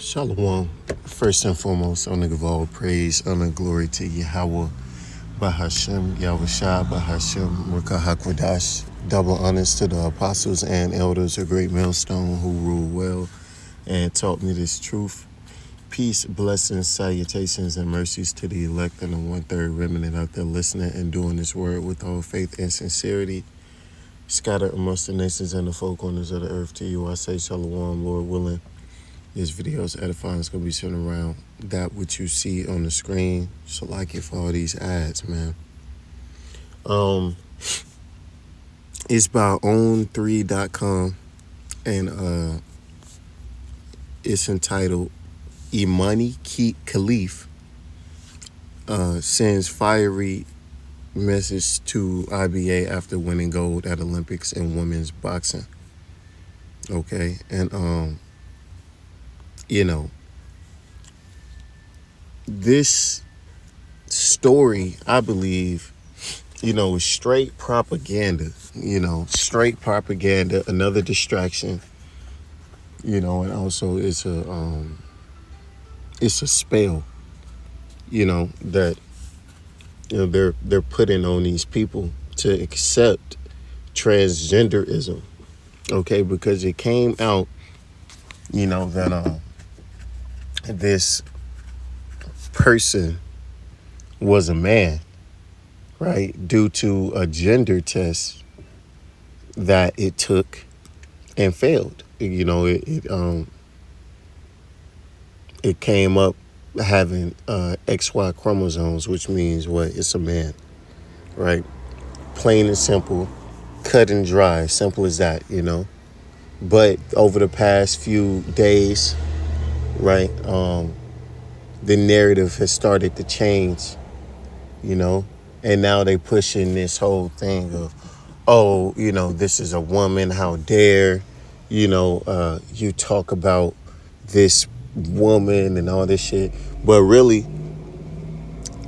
Shalom. First and foremost, I want to give all praise, honor, glory to Yahweh, Bahashem, Yahushua, Bahashem, Rukahakwadash. Double honors to the apostles and elders, a great millstone who ruled well and taught me this truth. Peace, blessings, salutations, and mercies to the elect and the one-third remnant out there listening and doing this word with all faith and sincerity. Scattered amongst the nations and the four corners of the earth, to you I say shalom, Lord willing. This video is edifying. It's going to be centered around that which you see on the screen. So like it for all these ads, man. It's by own3.com and it's entitled Imani Khalif sends fiery message to IBA after winning gold at Olympics in women's boxing. Okay, and this story, I believe, is straight propaganda. Straight propaganda, another distraction. And also it's a spell. That they're putting on these people to accept transgenderism. Okay, because it came out, that this person was a man, right? Due to a gender test that it took and failed. It came up having XY chromosomes, which means what? It's a man, right? Plain and simple, cut and dry, simple as that, But over the past few days, right, the narrative has started to change, and now they pushing this whole thing of, this is a woman, how dare, you talk about this woman and all this shit. But really,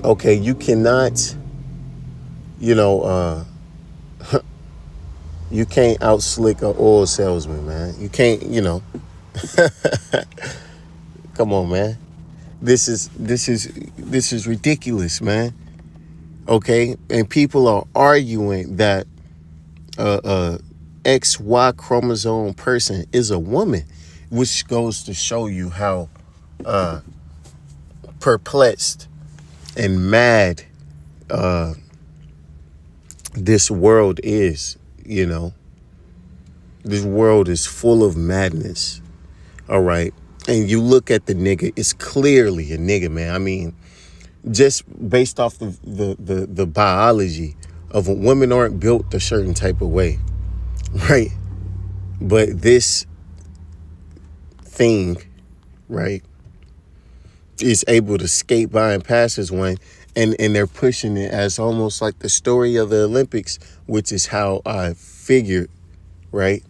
okay, you cannot, you can't outslick an oil salesman, man. You can't, come on, man. This is ridiculous, man. Okay, and people are arguing that XY chromosome person is a woman, which goes to show you how perplexed and mad this world is. This world is full of madness. All right. And you look at the nigga, it's clearly a nigga, man. I mean, just based off the biology of women aren't built a certain type of way, right? But this thing, right, is able to skate by and pass as one, and they're pushing it as almost like the story of the Olympics, which is how I figured, right,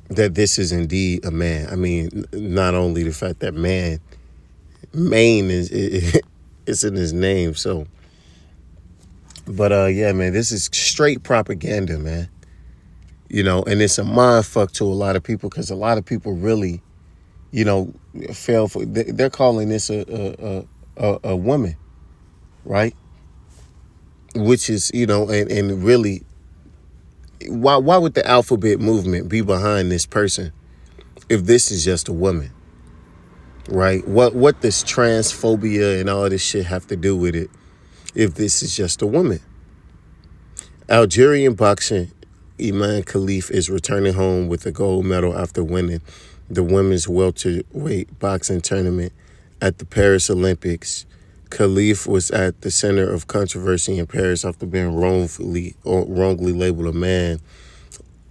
that this is indeed a man. I mean, not only the fact that Maine is it's in his name, so. But yeah, man, this is straight propaganda, man. And it's a mind fuck to a lot of people, because a lot of people really, fell for. They're calling this a woman, right? Which is, and really, why would the alphabet movement be behind this person if this is just a woman, right? What does transphobia and all this shit have to do with it if this is just a woman? Algerian boxer Imani Khalif is returning home with a gold medal after winning the women's welterweight boxing tournament at the Paris Olympics. Khalif was at the center of controversy in Paris after being wrongly labeled a man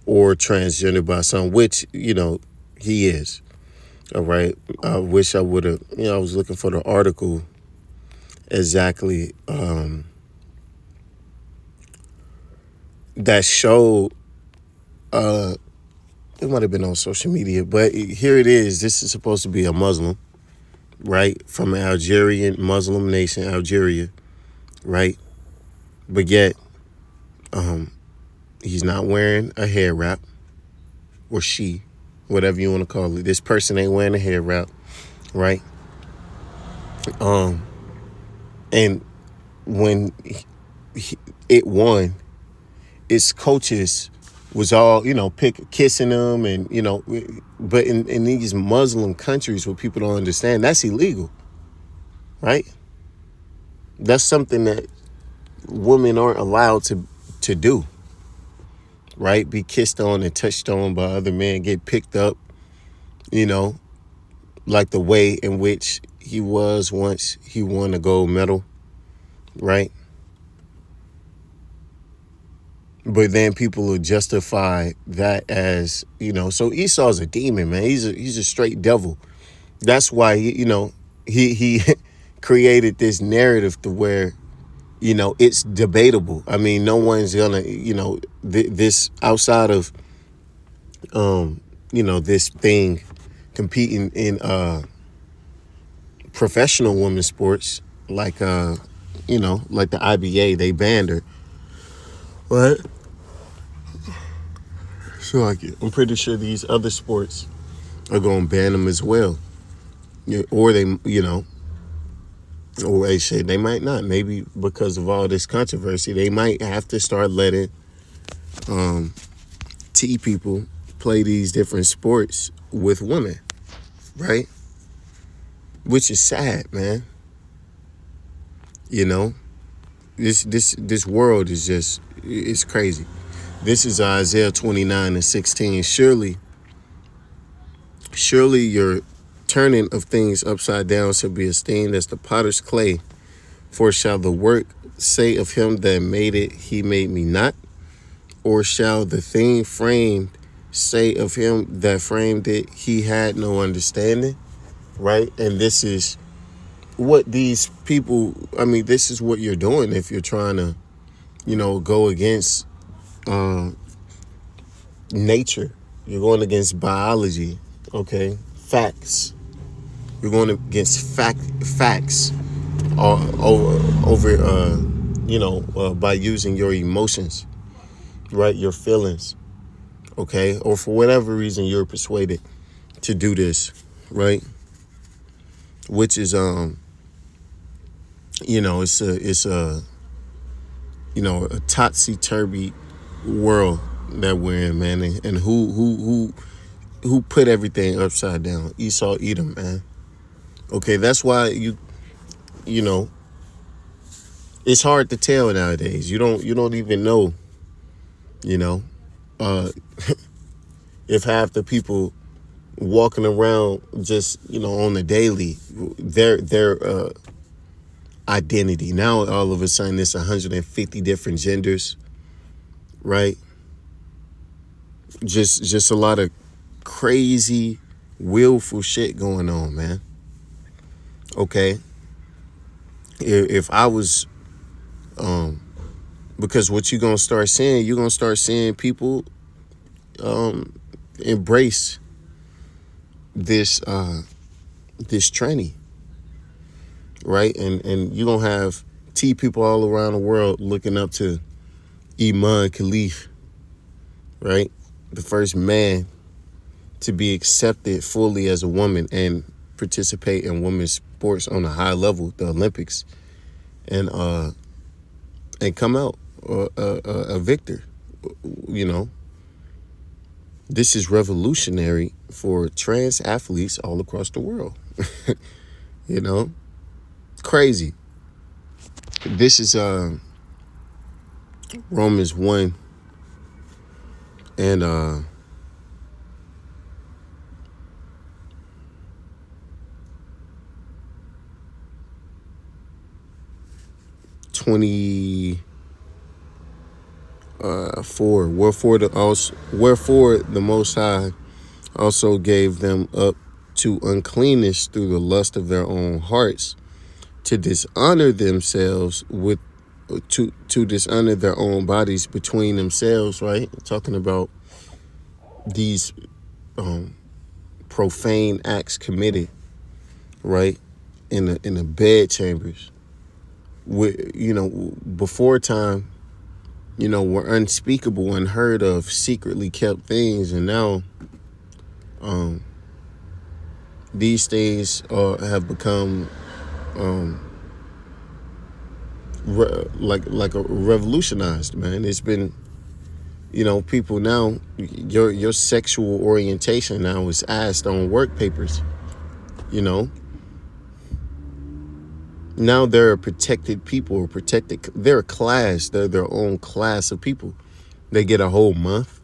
or transgender by some, which, he is. All right. I wish I would have, I was looking for the article exactly that showed, it might have been on social media, but here it is. This is supposed to be a Muslim, right? From an Algerian Muslim nation, Algeria, right? But yet, he's not wearing a hair wrap, or she, whatever you want to call it. This person ain't wearing a hair wrap. right? Um, and when it won, its coaches was all, kissing them, and but in these Muslim countries where people don't understand, that's illegal, right? That's something that women aren't allowed to do, right? Be kissed on and touched on by other men, get picked up, you know, like the way in which he was once he won a gold medal, right? But then people will justify that as, so Esau's a demon, man. He's a straight devil. That's why he created this narrative to where, it's debatable. I mean, no one's gonna, this outside of this thing competing in professional women's sports, like like the IBA, they banned her. Right? So I'm pretty sure these other sports are going to ban them as well. Or they, or they said they might not. Maybe because of all this controversy, they might have to start letting T people play these different sports with women, right? Which is sad, man. You know, this world is just, it's crazy. This is Isaiah 29:16. Surely your turning of things upside down shall be esteemed as the potter's clay. For shall the work say of him that made it, he made me not? Or shall the thing framed say of him that framed it, he had no understanding? Right? And this is what these people, this is what you're doing if you're trying to, go against nature. You're going against biology, okay? Facts. You're going against facts over by using your emotions, right? Your feelings, okay? Or for whatever reason you're persuaded to do this, right? Which is a topsy-turvy world that we're in, man. And who put everything upside down? Esau, Edom, man. Okay, that's why you know it's hard to tell nowadays. You don't even know, uh, if half the people walking around just on the daily, their identity. Now all of a sudden it's 150 different genders, right? Just a lot of crazy, willful shit going on, man. Okay, if I was, because what you're gonna start seeing people embrace this tranny, right? And you're gonna have T people all around the world looking up to Iman Khalif, right? The first man to be accepted fully as a woman and participate in women's sports on a high level, the Olympics, and come out a victor. This is revolutionary for trans athletes all across the world. you know, Crazy. This is Romans 1 and 24. Wherefore the Most High also gave them up to uncleanness through the lust of their own hearts, to dishonor themselves to dishonor their own bodies between themselves, right? Talking about these profane acts committed, right, in the bed chambers, before time, were unspeakable, unheard of, secretly kept things, and now These things have become like a revolutionized, man. It's been, people now, your sexual orientation now is asked on work papers. You know, now they're a protected people, or protected. They're a class. They're their own class of people. They get a whole month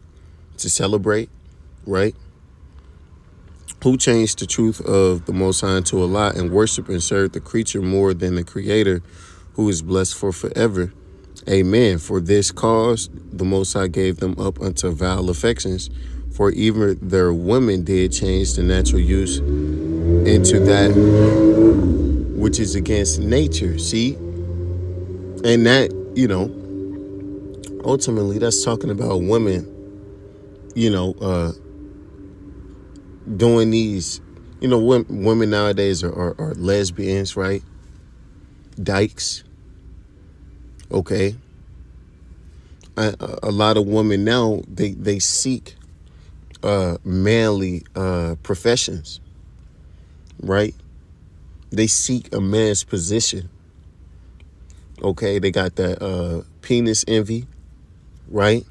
to celebrate, right? Who changed the truth of the Most High into a lie and worship and serve the creature more than the Creator, who is blessed for forever? Amen. For this cause, the Most High gave them up unto vile affections. For even their women did change the natural use into that which is against nature. See? And that, ultimately, that's talking about women, you know, uh, doing these, women nowadays are lesbians, right? Dykes, okay? A lot of women now, they seek manly professions, right? They seek a man's position, okay? They got that penis envy, right?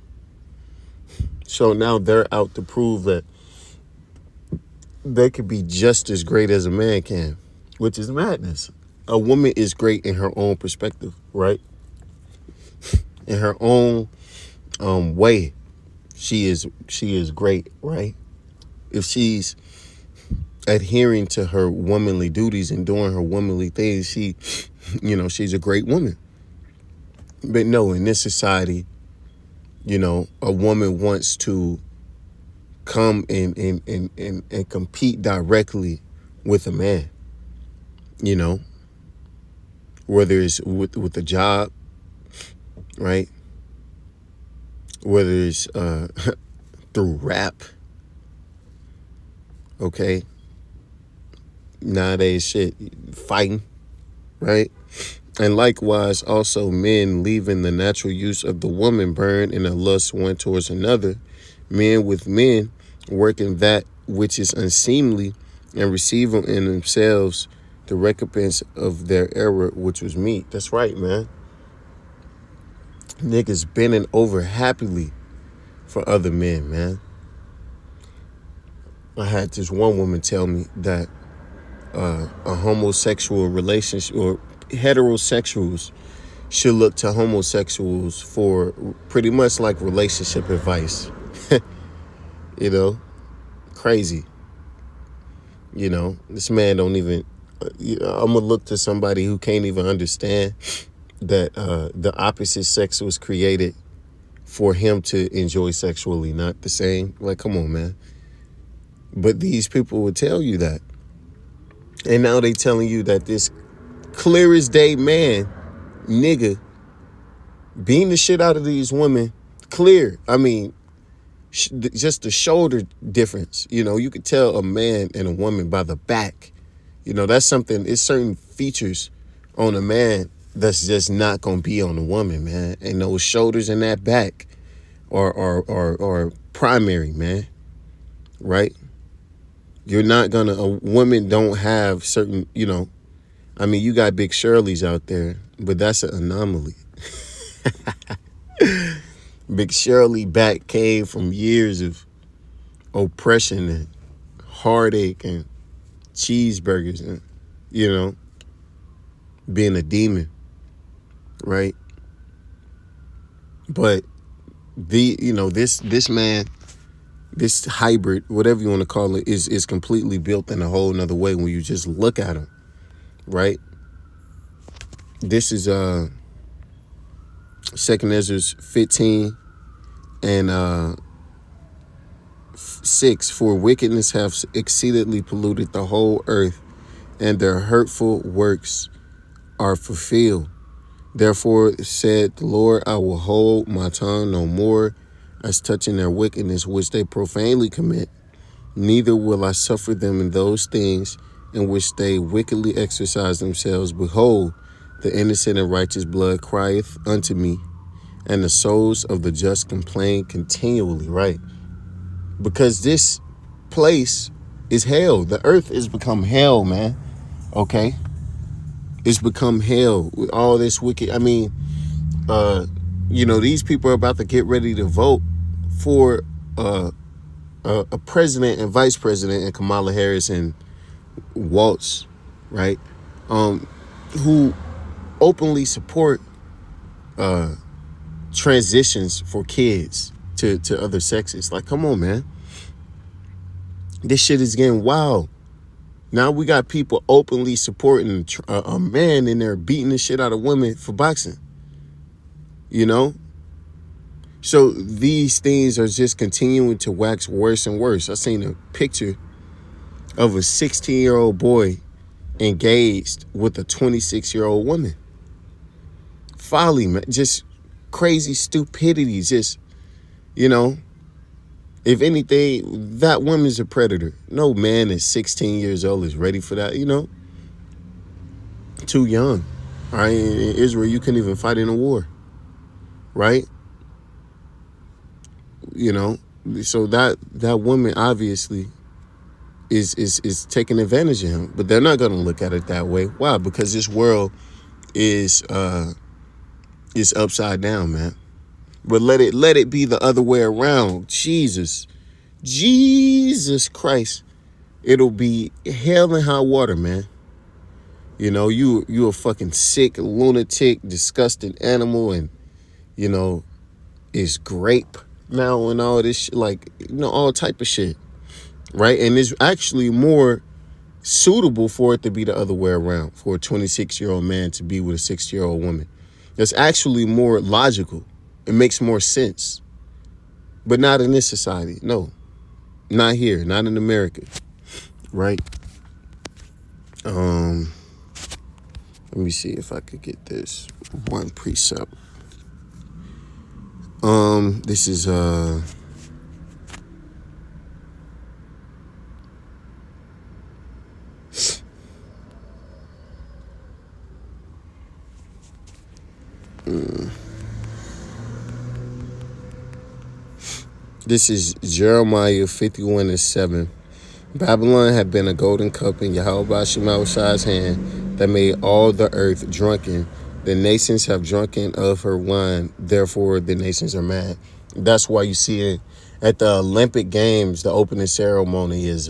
So now they're out to prove that they could be just as great as a man can, which is madness. A woman is great in her own perspective, right? In her own way, she is great, right? If she's adhering to her womanly duties and doing her womanly things, she's a great woman. But no, in this society, a woman wants to come and compete directly with a man, you know, whether it's with a job, right? Whether it's through rap, okay? Nowadays, shit, fighting, right? And likewise, also men leaving the natural use of the woman burn in a lust one towards another. Men with men working that which is unseemly and receiving in themselves the recompense of their error, which was meat. That's right, man. Niggas bending over happily for other men, man. I had this one woman tell me that a homosexual relationship, or heterosexuals should look to homosexuals for pretty much like relationship advice. you know, Crazy. This man don't even, I'm gonna look to somebody who can't even understand that the opposite sex was created for him to enjoy sexually, not the same. Like, come on, man. But these people would tell you that. And now they telling you that this clear as day man, nigga, beating the shit out of these women, clear. I mean, just the shoulder difference. You could tell a man and a woman by the back. That's something, it's certain features on a man that's just not going to be on a woman, man. And those shoulders and that back are primary, man. Right? A woman don't have certain, you got big Shirleys out there, but that's an anomaly. Big Shirley back came from years of oppression and heartache and cheeseburgers and, being a demon, right? But this man, this hybrid, whatever you want to call it, is completely built in a whole nother way when you just look at him, right? This is 2 Ezra 15 and 6. For wickedness have exceedingly polluted the whole earth, and their hurtful works are fulfilled. Therefore said the Lord, I will hold my tongue no more as touching their wickedness which they profanely commit, neither will I suffer them in those things in which they wickedly exercise themselves. Behold, the innocent and righteous blood crieth unto me, and the souls of the just complain continually, right? Because this place It's hell. The earth has become hell, man. Okay? It's become hell with all this wicked. I mean, these people are about to get ready to vote for a president and vice president, and Kamala Harris and Waltz, right? Who openly support transitions for kids to other sexes. Like, come on, man. This shit is getting wild. Now we got people openly supporting a man in there beating the shit out of women for boxing. You know? So these things are just continuing to wax worse and worse. I seen a picture of a 16-year-old boy engaged with a 26-year-old woman. Folly, man. Just crazy stupidity. Just, if anything, that woman's a predator. No man is 16 years old is ready for that, Too young. All right? In Israel, you couldn't even fight in a war. Right? So that woman obviously is taking advantage of him. But they're not going to look at it that way. Why? Because this world is upside down, man. But let it be the other way around. Jesus Christ. It'll be hell and high water, man. You a fucking sick, lunatic, disgusting animal, and it's grape now and all this shit, like, all type of shit. Right? And it's actually more suitable for it to be the other way around, for a 26-year-old man to be with a 60-year-old woman. That's actually more logical. It makes more sense. But not in this society. No. Not here. Not in America. Right? Let me see if I could get this one precept. This is this is Jeremiah 51:7. Babylon had been a golden cup in Yahweh Shemashai's hand that made all the earth drunken. The nations have drunken of her wine, therefore the nations are mad. That's why you see it at the Olympic Games. The opening ceremony is,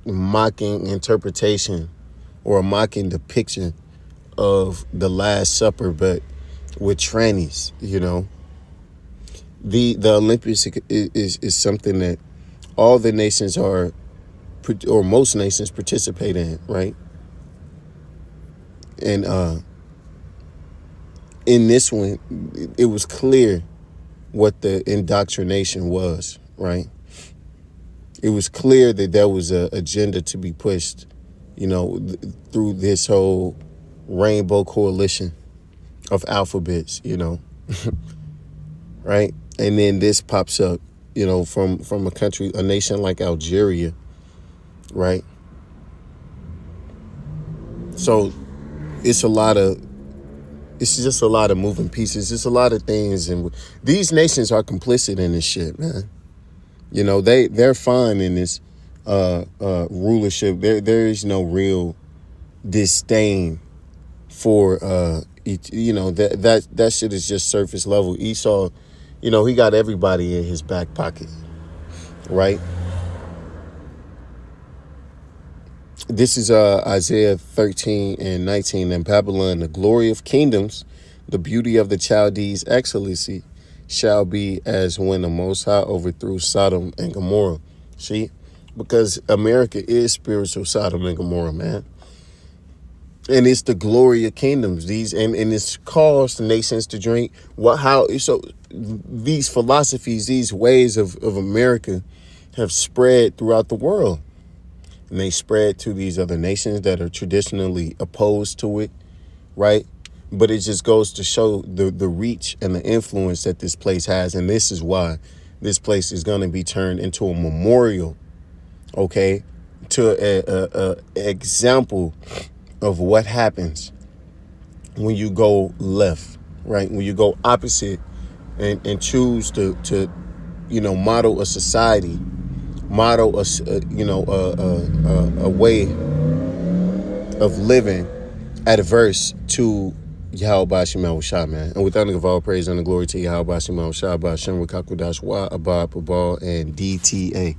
mocking interpretation or a mocking depiction of the Last Supper, but with trannies. The Olympics is something that all the nations or most nations participate in, right? And in this one, it was clear what the indoctrination was, right? It was clear that there was an agenda to be pushed, through this whole rainbow coalition of alphabets, right? And then this pops up, from a country, a nation like Algeria, right? So it's just a lot of moving pieces. It's a lot of things, and these nations are complicit in this shit, man. They're fine in this rulership. There is no real disdain for that shit is just surface level. Esau, he got everybody in his back pocket, right? This is Isaiah 13:19. In Babylon, the glory of kingdoms, the beauty of the Chaldees' excellency, shall be as when the Most High overthrew Sodom and Gomorrah. See? Because America is spiritual Sodom and Gomorrah, man. And it's the glory of kingdoms. And it's caused nations to drink. So these philosophies, these ways of America have spread throughout the world. And they spread to these other nations that are traditionally opposed to it, right? But it just goes to show the reach and the influence that this place has. And this is why this place is going to be turned into a memorial, okay, to a example of what happens when you go left, right? When you go opposite and choose to model a society model a way of living adverse to Yahweh Shemel Shah, man. And with that, give all praise and the glory to Yahweh Shemel Shah, Bashem Wakakudash Wa, Abba, Babal, and DTA.